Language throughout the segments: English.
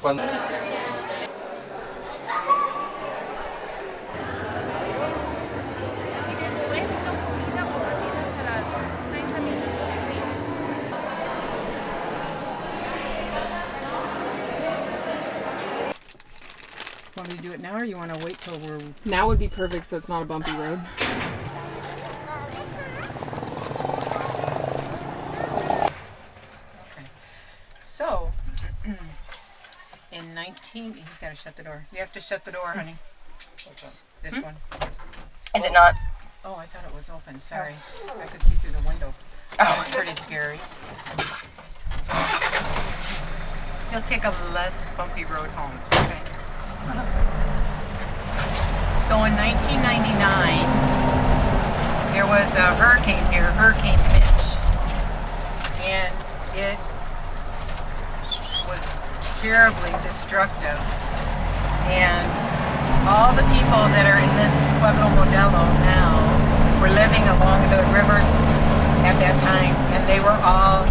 Cuando... Y después no comida por la vida para 30 minutos, sí. Want me to do it now, or you want to wait till we're... Now would be perfect so it's not a bumpy road. Okay. So, in 19... He's got to shut the door. You have to shut the door, honey. This one. Is it not? Oh, I thought it was open. Sorry. I could see through the window. Oh. It's pretty scary. So, he'll take a less bumpy road home. Okay. So in 1999, there was a hurricane here, Hurricane Mitch, and it was terribly destructive. And all the people that are in this Pueblo Modelo now were living along the rivers at that time, and they were all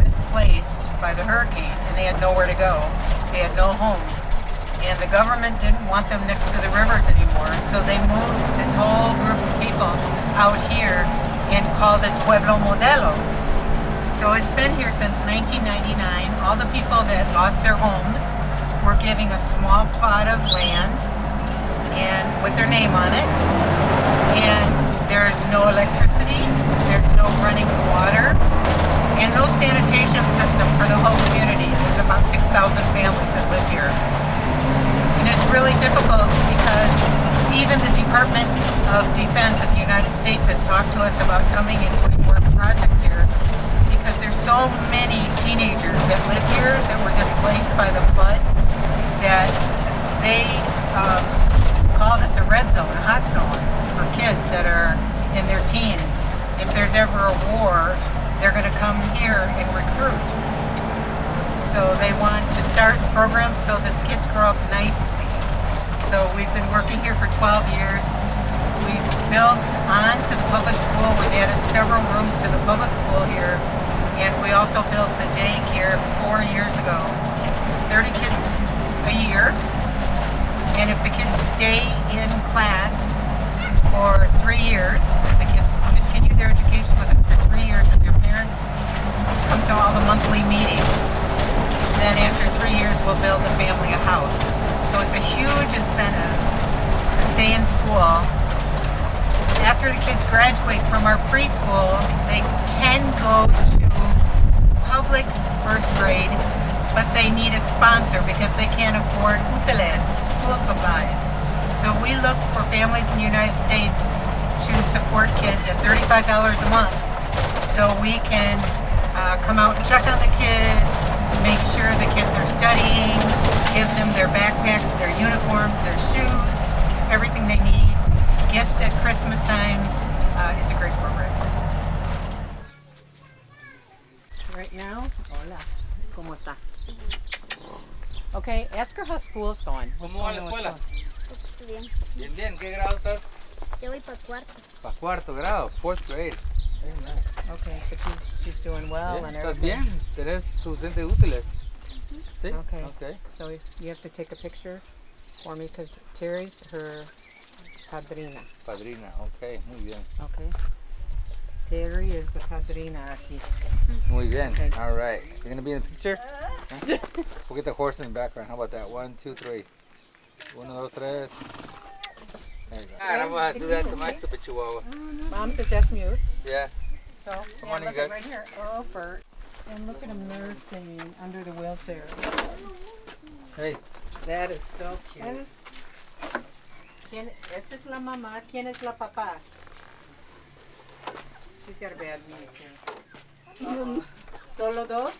displaced by the hurricane, and they had nowhere to go. They had no homes. And the government didn't want them next to the rivers anymore, so they moved this whole group of people out here and called it Pueblo Modelo. So it's been here since 1999. All the people that lost their homes were giving a small plot of land and with their name on it. And there's no electricity, there's no running water, and no sanitation system for the whole community. There's about 6,000 families that live here. And it's really difficult because even the Department of Defense of the United States has talked to us about coming and doing more projects here because there's so many teenagers that live here that were displaced by the flood that they call this a red zone, a hot zone for kids that are in their teens. If there's ever a war, they're going to come here and recruit. So they want to start programs so that the kids grow up nicely. So we've been working here for 12 years. We've built onto the public school. We've added several rooms to the public school here. And we also built the daycare 4 years ago. 30 kids a year. And if the kids stay in class for 3 years, the kids continue their education with us for 3 years, and their parents come to all the monthly meetings. Then after 3 years, we'll build the family a house. So it's a huge incentive to stay in school. After the kids graduate from our preschool, they can go to public first grade, but they need a sponsor because they can't afford útiles, school supplies. So we look for families in the United States to support kids at $35 a month. So we can come out and check on the kids, make sure the kids are studying, give them their backpacks, their uniforms, their shoes, everything they need, gifts at Christmas time. It's a great program. Right now, hola, ¿cómo está? Okay, ask her how school's going. ¿Cómo va la escuela? Bien. Bien, bien. ¿Qué grado estás? Yo voy para cuarto. Para cuarto grado, 4th grade. Very nice. Okay, but she's doing well Bien, and ¿estás everything. bien? ¿Tenés tus lentes útiles? Sí. Okay. Okay. So you have to take a picture for me because Terry's her padrina. Padrina, okay, muy bien. Okay. Terry is the padrina aquí. Muy bien. Okay. All right. You're going to be in the picture? Huh? We'll get the horse in the background. How about that? 1, 2, 3. 1, 2, 3. There you go. Alright, I'm going to do that to my stupid chihuahua. Mom's a deaf mute. Yeah. So Come yeah, on in, look guys. right here. Oh, Bert. And look at him nursing under the wheelchair. Hey. That is so cute. Esta es la mamá. ¿Quién es la papá? She's got a bad knee too. Solo dos?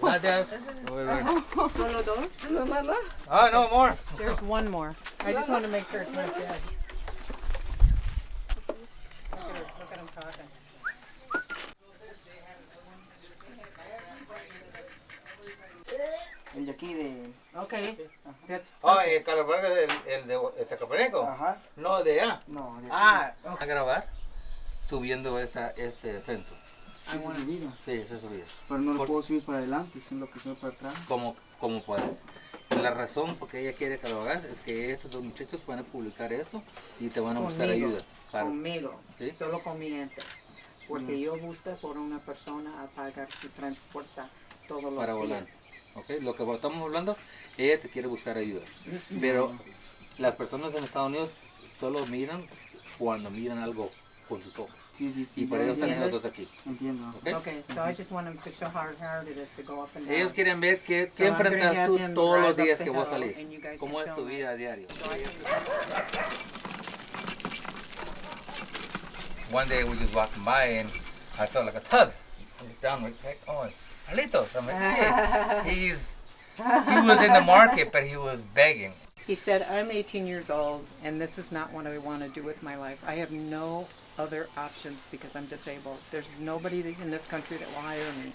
Gracias. Wait, wait. Solo dos? Oh, no more. There's one more. I just want to make sure it's not dead. Look at him talking. El de aquí de... Okay. That's Oh, el calabarga el de Zacapaneco. Ajá. No, de allá. No, de aquí. Ah, a grabar subiendo ese censo. Sí, bueno, mira. Sí, ese subido. Pero no lo puedo subir para adelante, sino lo que sube para atrás. Como como puedas. Y la razón por qué ella quiere que lo hagas es que estos dos muchachos van a publicar esto y te van a buscar ayuda. Conmigo, ¿Sí? solo con mi gente. Porque yo busco por una persona a pagar su transporte todos los Para volar. días. Okay. Lo que estamos hablando, ella te quiere buscar ayuda. Pero las personas en Estados Unidos solo miran cuando miran algo con sus ojos. Sí, Y por eso están nosotros aquí. Entiendo. Okay, so I just want them to show how hard it is to go up and down. Ellos quieren ver qué So I'm gonna enfrentas have tú him todos los drive up días the que vos hill salís. and you guys ¿Cómo can es tu film vida a diario? So I can- One day we just walking by and I felt like a tug. I looked down like, hey, oh, Carlitos. I'm like, hey. He was in the market, but he was begging. He said, I'm 18 years old and this is not what I want to do with my life. I have no other options because I'm disabled. There's nobody in this country that will hire me.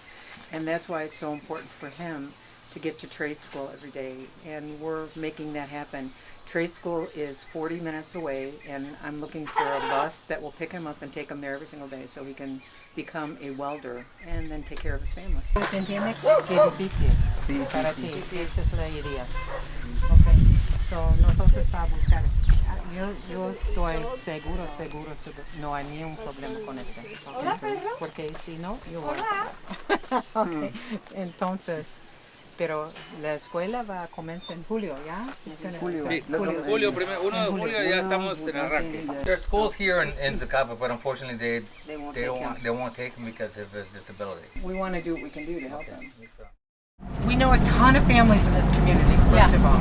And that's why it's so important for him to get to trade school every day. And we're making that happen. Trade school is 40 minutes away and I'm looking for a bus that will pick him up and take him there every single day so he can become a welder and then take care of his family. ¿Entiendes qué difícil para ti? Sí, esta es la idea. Okay. So, nosotros vamos a buscar. Yo estoy seguro, no hay ningún problema con este. Okay. Porque si no, yo voy. Okay. Entonces, pero la escuela va a comenzar en julio, ¿ya? Julio. Sí, julio primero, 1 de julio ya estamos en arranque. There's schools here in Zacapa, but unfortunately they won't take him because of his disability. We want to do what we can do to help him. We know a ton of families in this community, first of all.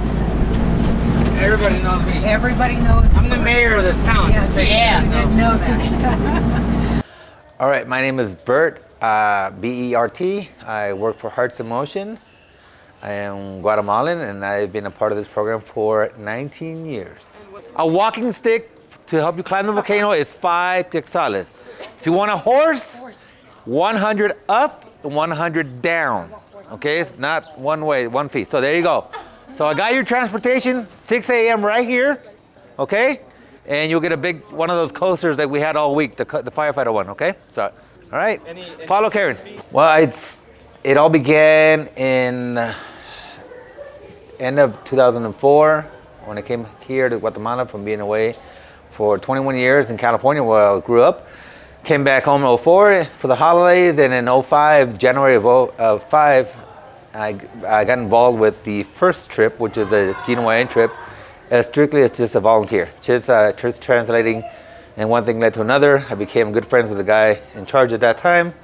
Everybody knows me. Everybody knows. I'm the mayor of this town. Yes, you didn't know that. All right, my name is Bert, B-E-R-T. I work for Hearts in Motion. I am Guatemalan and I've been a part of this program for 19 years. A walking stick to help you climb the volcano is 5 quetzales. If you want a horse, 100 up and 100 down. Okay, it's not one way, 1 fee. So there you go. So I got your transportation, 6 a.m. right here, okay? And you'll get a big one of those coasters that we had all week, the firefighter one, okay? So, all right, follow Karen. Well, it all began in end of 2004 when I came here to Guatemala from being away for 21 years in California where I grew up. Came back home in 04 for the holidays, and in 05, January of 05, I got involved with the first trip, which is a GNYN trip, strictly as just a volunteer, just translating, and one thing led to another. I became good friends with the guy in charge at that time,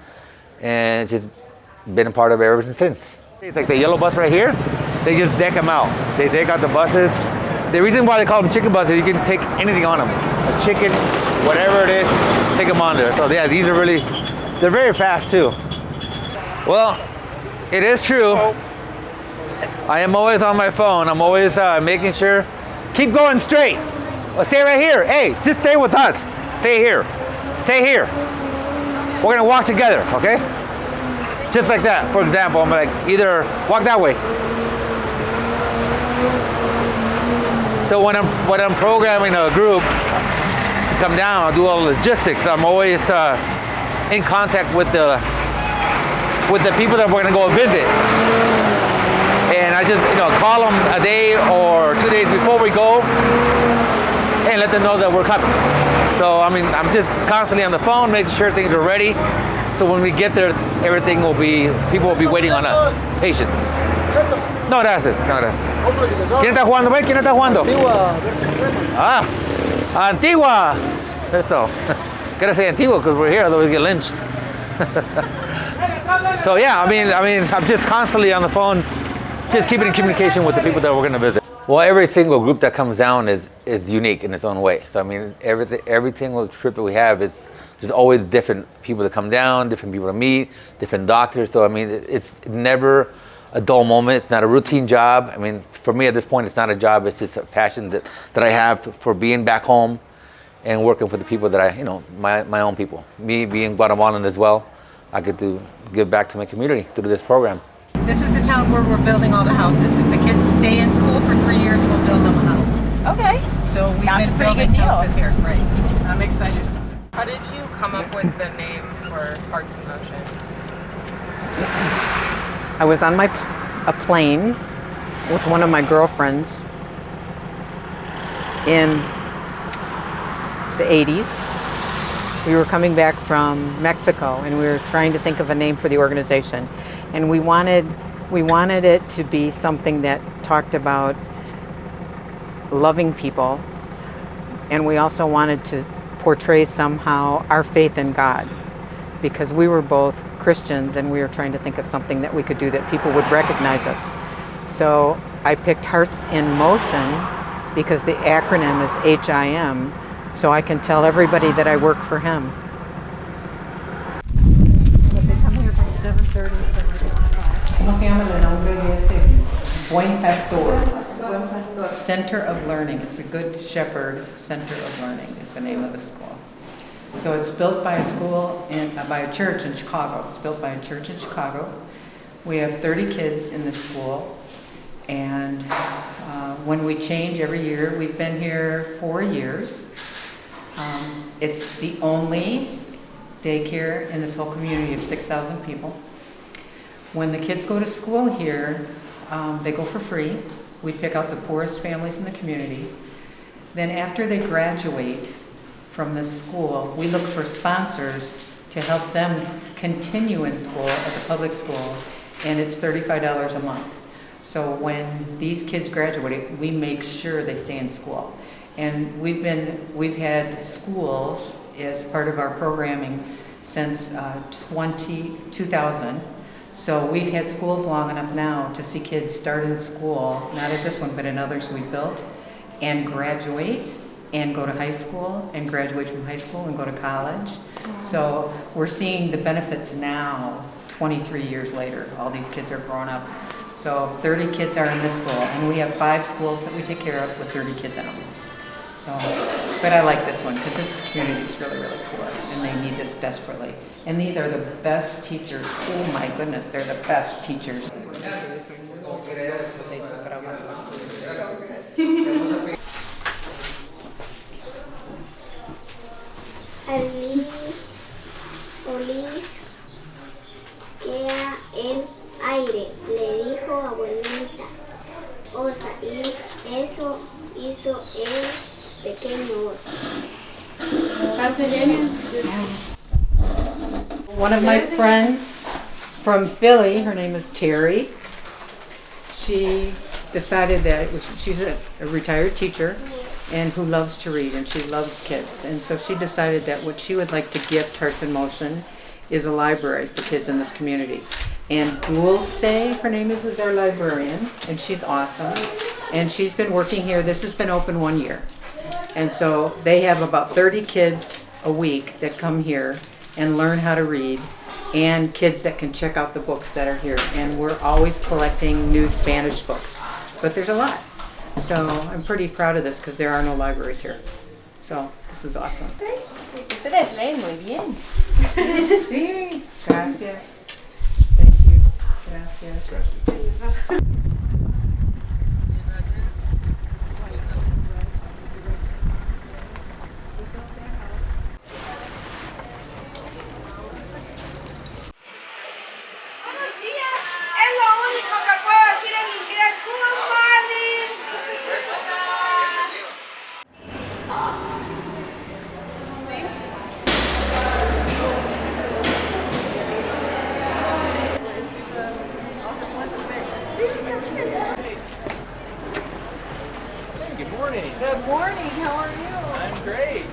and just been a part of it ever since. It's like the yellow bus right here, they just deck them out. They deck out the buses. The reason why they call them chicken buses, you can take anything on them. A chicken, whatever it is, take them on there. So yeah, these are really, they're very fast too. Well, it is true. I am always on my phone. I'm always making sure. Keep going straight. Well, stay right here. Hey, just stay with us. Stay here. Stay here. We're gonna walk together, okay? Just like that. For example, I'm like, either walk that way. So when I'm programming a group to come down, I'll do all the logistics. I'm always in contact with the people that we're gonna go visit. And I just, call them a day or 2 days before we go and let them know that we're coming. So, I mean, I'm just constantly on the phone, making sure things are ready. So when we get there, people will be waiting on us. Patience. No, gracias. No, gracias. ¿Quién está jugando, güey? ¿Quién está jugando? Ah, Antigua. Eso. Gotta say Antigua because we're here, otherwise we get lynched. So yeah, I mean, I'm just constantly on the phone, just keeping in communication with the people that we're gonna visit. Well, every single group that comes down is unique in its own way. So I mean, every single trip that we have there's always different people that come down, different people to meet, different doctors. So I mean, it's never a dull moment. It's not a routine job. I mean, for me at this point, it's not a job. It's just a passion that I have for being back home and working for the people that my own people. Me being Guatemalan as well, I get to give back to my community through this program. This is the town where we're building all the houses. If the kids stay in school for 3 years, we'll build them a house. Okay. So we've That's been a pretty building good deal. houses here. Right. I'm excited about it. How did you come up with the name for Hearts in Motion? I was on a plane with one of my girlfriends in the 80s. We were coming back from Mexico and we were trying to think of a name for the organization. And we wanted it to be something that talked about loving people, and we also wanted to portray somehow our faith in God, because we were both Christians and we were trying to think of something that we could do that people would recognize us. So I picked Hearts in Motion because the acronym is HIM, so I can tell everybody that I work for him. They come here from 7:30 to 7:45. ¿Cómo se llama el nombre de este? Buen Pastor. Buen Pastor. Center of Learning. It's a Good Shepherd Center of Learning is the name of the school. So it's built by a school by a church in Chicago. It's built by a church in Chicago. We have 30 kids in this school, and when we change every year, we've been here 4 years. It's the only daycare in this whole community of 6,000 people. When the kids go to school here, they go for free. We pick out the poorest families in the community. Then after they graduate from this school, we look for sponsors to help them continue in school at the public school, and it's $35 a month. So when these kids graduate, we make sure they stay in school. And we've had schools as part of our programming since 2000. So we've had schools long enough now to see kids start in school, not at this one, but in others we built, and graduate, and go to high school, and graduate from high school, and go to college. So we're seeing the benefits now, 23 years later. All these kids are grown up. So 30 kids are in this school, and we have 5 schools that we take care of with 30 kids in them. So, but I like this one because this community is really, really poor, and they need this desperately. And these are the best teachers. Oh my goodness, they're the best teachers. Olis queda en aire, le dijo abuelita Osa, y eso hizo el pequeño oso. One of my friends from Philly, her name is Terry, she decided that she's a retired teacher and who loves to read, and she loves kids. And so she decided that what she would like to gift Hearts in Motion is a library for kids in this community. And Dulce, her name is our librarian, and she's awesome. And she's been working here. This has been open 1 year. And so they have about 30 kids a week that come here and learn how to read, and kids that can check out the books that are here. And we're always collecting new Spanish books, but there's a lot. So I'm pretty proud of this because there are no libraries here. So this is awesome. Ustedes leen muy bien. Sí, gracias. Thank you. Gracias. Gracias. Good morning. How are you? I'm great.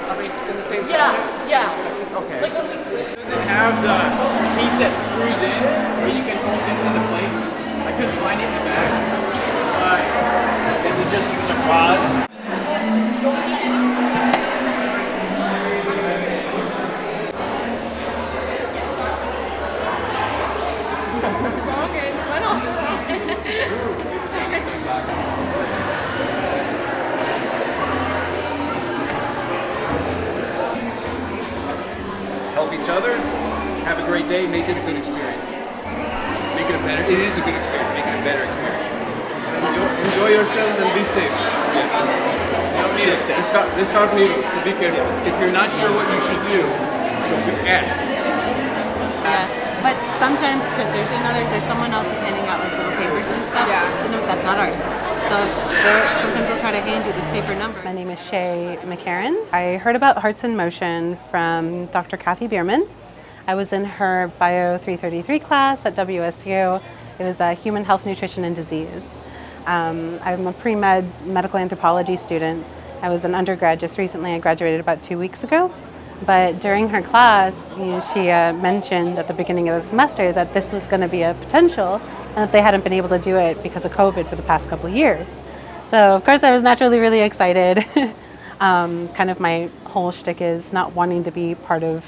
Are we in the same Yeah. Okay. Like when we switch. Does it have the piece that screws in where you can hold this into place? I couldn't find it in the back. Did you just use a rod? Help each other, have a great day, make it a good experience. Make it a better, it is a good experience, make it a better experience. Enjoy yourselves and be safe. This hard needle, so be careful. If you're not sure what you should do, don't ask. Yeah, but But sometimes, because there's someone else who's handing out like little papers and stuff. Yeah. No, that's not ours. So sometimes they'll try to hand you this paper number. My name is Shay McCarran. I heard about Hearts in Motion from Dr. Kathy Bierman. I was in her Bio 333 class at WSU. It was Human Health, Nutrition, and Disease. I'm a pre-med medical anthropology student. I was an undergrad just recently. I graduated about 2 weeks ago. But during her class, she mentioned at the beginning of the semester that this was going to be a potential and that they hadn't been able to do it because of COVID for the past couple of years. So of course I was naturally really excited. Kind of my whole shtick is not wanting to be part of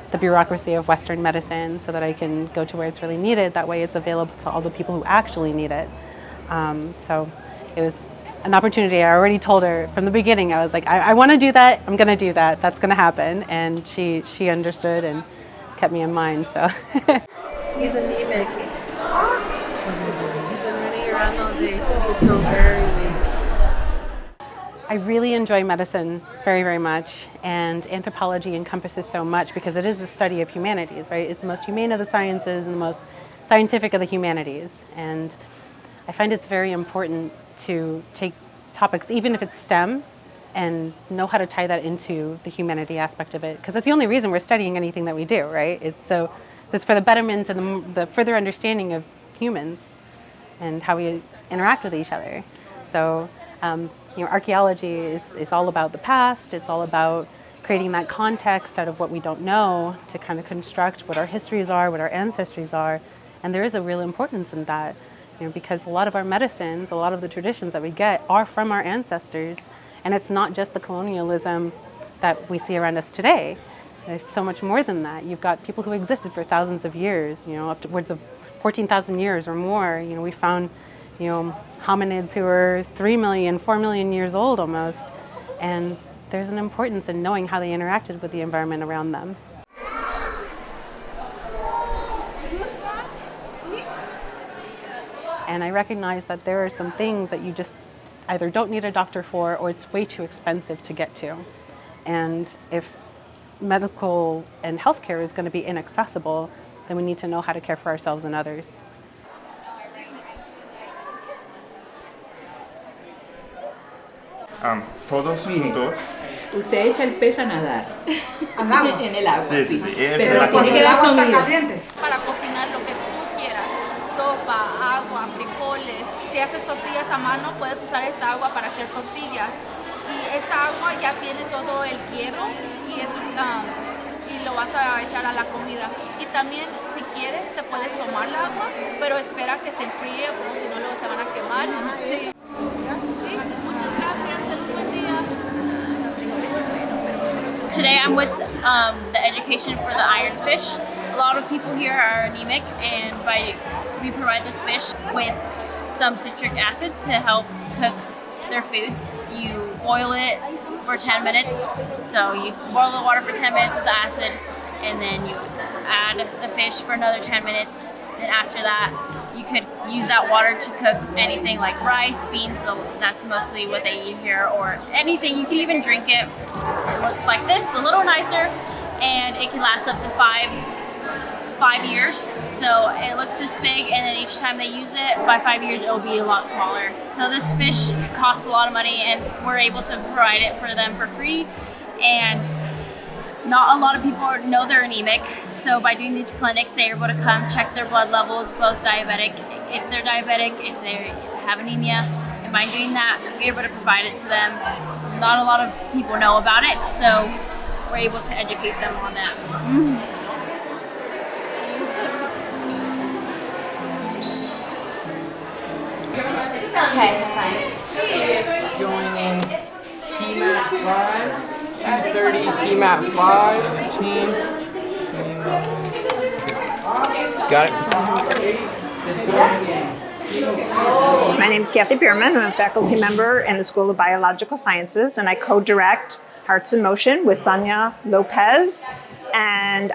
the bureaucracy of Western medicine so that I can go to where it's really needed. That way it's available to all the people who actually need it. So it was an opportunity. I already told her from the beginning, I was like, I want to do that, I'm going to do that, that's going to happen. And she understood and kept me in mind. So He's anemic. He's been running around all day, so he's so very weak. I really enjoy medicine very, very much, and anthropology encompasses so much because it is the study of humanities, right? It's the most humane of the sciences and the most scientific of the humanities. And I find it's very important to take topics, even if it's STEM, and know how to tie that into the humanity aspect of it, because that's the only reason we're studying anything that we do, right? It's for the betterment and the further understanding of humans and how we interact with each other. So archaeology is all about the past. It's all about creating that context out of what we don't know to kind of construct what our histories are, what our ancestries are. And there is a real importance in that, because a lot of our medicines, a lot of the traditions that we get are from our ancestors. And it's not just the colonialism that we see around us today. There's so much more than that. You've got people who existed for thousands of years, upwards of 14,000 years or more. We found, hominids who are 3 million, 4 million years old almost. And there's an importance in knowing how they interacted with the environment around them. And I recognize that there are some things that you just either don't need a doctor for, or it's way too expensive to get to. And if medical and healthcare is going to be inaccessible, then we need to know how to care for ourselves and others. Todos juntos. Usted echa el pez a nadar. ¿Al agua? En el agua. Sí. Pero tiene que dar comida. Para cocinar lo que tú quieras, sopa, agua, frijoles. Si haces tortillas a mano, puedes usar esta agua para hacer tortillas. Y esta agua ya tiene todo el hierro y lo vas a echar a la comida. Y también, si quieres, te puedes tomar la agua, pero espera que se enfríe, o si no, luego se van a quemar. Sí. Muchas gracias. Ten un buen día. Today I'm with the education for the iron fish. A lot of people here are anemic, and we provide this fish with some citric acid to help cook their foods. You boil it for 10 minutes. So you boil the water for 10 minutes with the acid, and then you add the fish for another 10 minutes. And after that, you could use that water to cook anything like rice, beans. So that's mostly what they eat here, or anything. You can even drink it. It looks like this, a little nicer, and it can last up to five years. So it looks this big, and then each time they use it, by 5 years, it'll be a lot smaller. So this fish costs a lot of money, and we're able to provide it for them for free. And not a lot of people know they're anemic. So by doing these clinics, they're able to come check their blood levels, both diabetic, if they're diabetic, if they have anemia. And by doing that, we're able to provide it to them. Not a lot of people know about it, so we're able to educate them on that. Okay, that's fine. Joining PMAT 5, 2:30, PMAT 5, team. Got it. My name is Kathy Bierman. I'm a faculty member in the School of Biological Sciences, and I co-direct Hearts in Motion with Sonia Lopez. And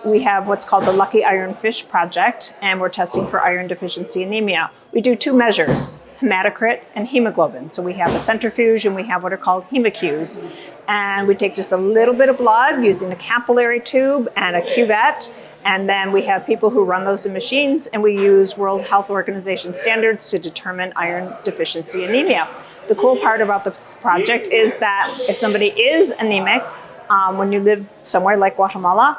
we have what's called the Lucky Iron Fish Project, and we're testing for iron deficiency anemia. We do two measures, hematocrit, and hemoglobin. So we have a centrifuge and we have what are called hemocus. And we take just a little bit of blood using a capillary tube and a cuvette. And then we have people who run those machines, and we use World Health Organization standards to determine iron deficiency anemia. The cool part about this project is that if somebody is anemic, when you live somewhere like Guatemala,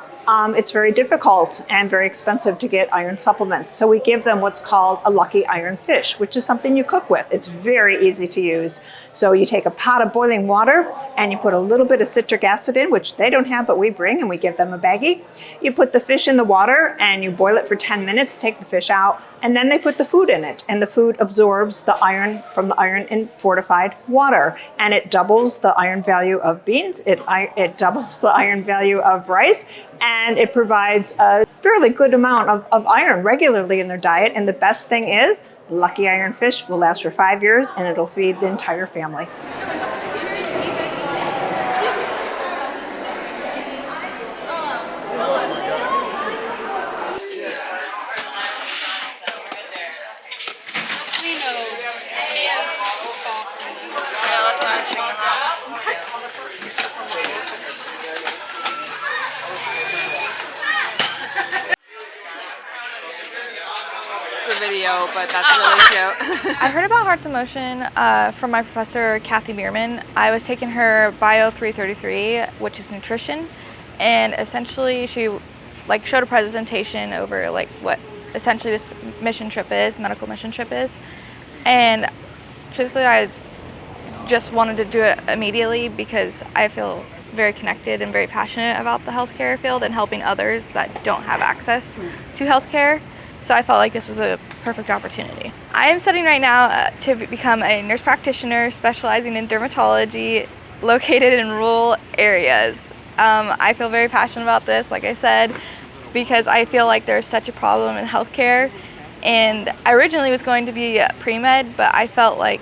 it's very difficult and very expensive to get iron supplements. So we give them what's called a lucky iron fish, which is something you cook with. It's very easy to use. So you take a pot of boiling water and you put a little bit of citric acid in, which they don't have, but we bring, and we give them a baggie. You put the fish in the water and you boil it for 10 minutes, take the fish out, and then they put the food in it. And the food absorbs the iron from the iron in fortified water. And it doubles the iron value of beans, it doubles the iron value of rice, and it provides a fairly good amount of iron regularly in their diet. And the best thing is, lucky iron fish will last for 5 years and it'll feed the entire family. It's a video, but that's really cute. I heard about Hearts in Motion from my professor, Kathy Bierman. I was taking her Bio 333, which is nutrition, and essentially she showed a presentation over what essentially this mission trip is, medical mission trip is, and truthfully I just wanted to do it immediately because I feel very connected and very passionate about the healthcare field and helping others that don't have access to healthcare. So I felt like this was a perfect opportunity. I am studying right now to become a nurse practitioner specializing in dermatology located in rural areas. I feel very passionate about this, like I said, because I feel like there's such a problem in healthcare. And I originally was going to be pre-med, but I felt like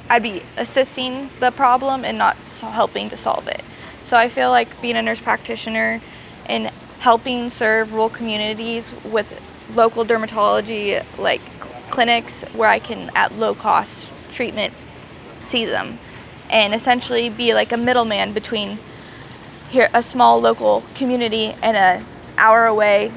I'd be assisting the problem and not helping to solve it. So I feel like being a nurse practitioner and helping serve rural communities with local dermatology clinics where I can at low cost treatment see them, and essentially be like a middleman between here a small local community and an hour away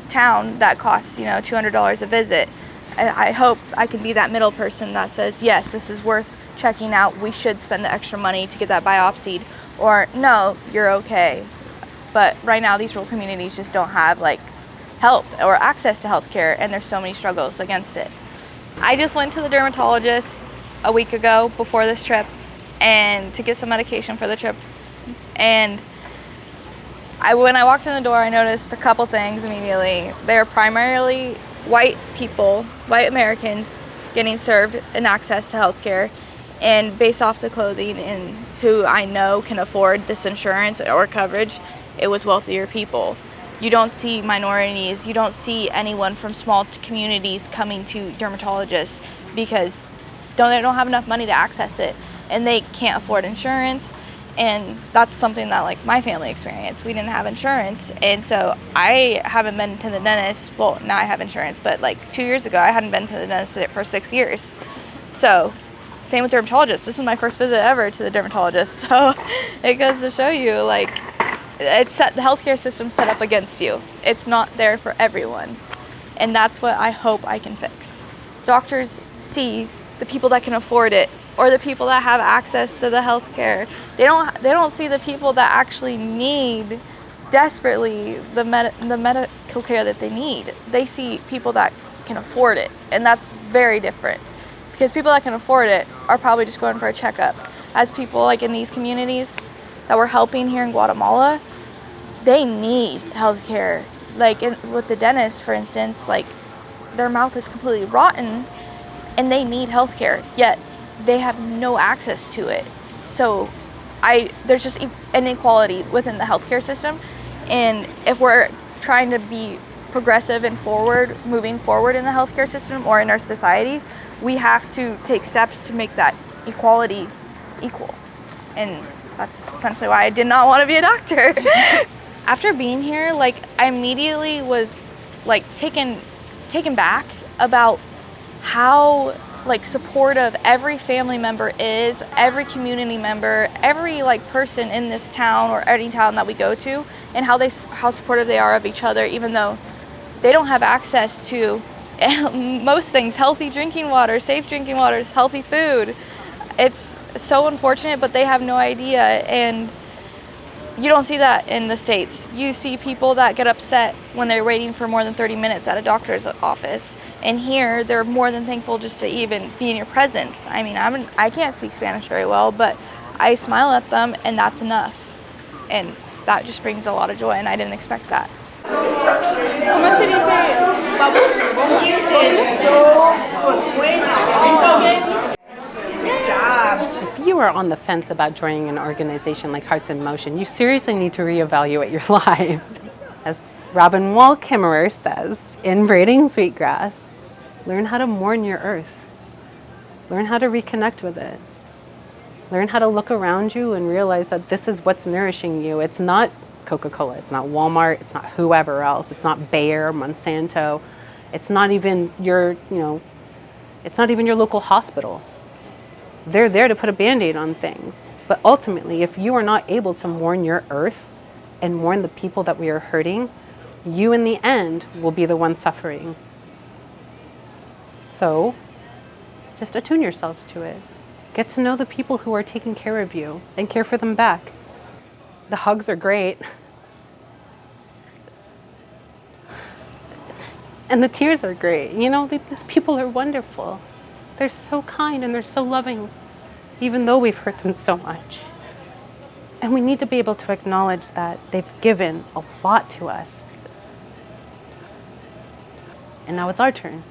town that costs $200 a visit. I hope I can be that middle person that says, yes, this is worth checking out, we should spend the extra money to get that biopsied, or no, you're okay. But right now these rural communities just don't have help or access to healthcare, and there's so many struggles against it. I just went to the dermatologist a week ago before this trip and to get some medication for the trip, and when I walked in the door I noticed a couple things immediately. They're primarily white people, white Americans getting served and access to healthcare, and based off the clothing and who I know can afford this insurance or coverage, it was wealthier people. You don't see minorities, you don't see anyone from small communities coming to dermatologists because they don't have enough money to access it, and they can't afford insurance. And that's something that my family experienced. We didn't have insurance, and so I haven't been to the dentist. Well, now I have insurance, but 2 years ago I hadn't been to the dentist for 6 years. So same with dermatologists. This was my first visit ever to the dermatologist. So it goes to show you the healthcare system's set up against you. It's not there for everyone, and that's what I hope I can fix. Doctors see the people that can afford it, or the people that have access to the healthcare. They don't see the people that actually need desperately the medical care that they need. They see people that can afford it, and that's very different, because people that can afford it are probably just going for a checkup. As people in these communities that we're helping here in Guatemala, they need healthcare. With the dentist, for instance, their mouth is completely rotten and they need healthcare, yet they have no access to it. So there's just inequality within the healthcare system, and if we're trying to be progressive and moving forward in the healthcare system or in our society, we have to take steps to make that equality equal. And that's essentially why I did not want to be a doctor. After being here, I immediately was taken back about how like supportive every family member is, every community member, every like person in this town or any town that we go to, and how supportive they are of each other, even though they don't have access to most things, healthy drinking water, safe drinking water, healthy food. It's so unfortunate, but they have no idea, and you don't see that in the States. You see people that get upset when they're waiting for more than 30 minutes at a doctor's office. And here, they're more than thankful just to even be in your presence. I mean, I can't speak Spanish very well, but I smile at them and that's enough. And that just brings a lot of joy, and I didn't expect that. ¿Cómo se dice? If you are on the fence about joining an organization like Hearts in Motion, you seriously need to reevaluate your life. As Robin Wall Kimmerer says in Braiding Sweetgrass, learn how to mourn your earth. Learn how to reconnect with it. Learn how to look around you and realize that this is what's nourishing you. It's not Coca-Cola, it's not Walmart, it's not whoever else, it's not Bayer, Monsanto, it's not even your, it's not even your local hospital. They're there to put a Band-Aid on things. But ultimately, if you are not able to mourn your earth and mourn the people that we are hurting, you in the end will be the one suffering. So just attune yourselves to it. Get to know the people who are taking care of you and care for them back. The hugs are great. And the tears are great. These people are wonderful. They're so kind and they're so loving, even though we've hurt them so much. And we need to be able to acknowledge that they've given a lot to us. And now it's our turn.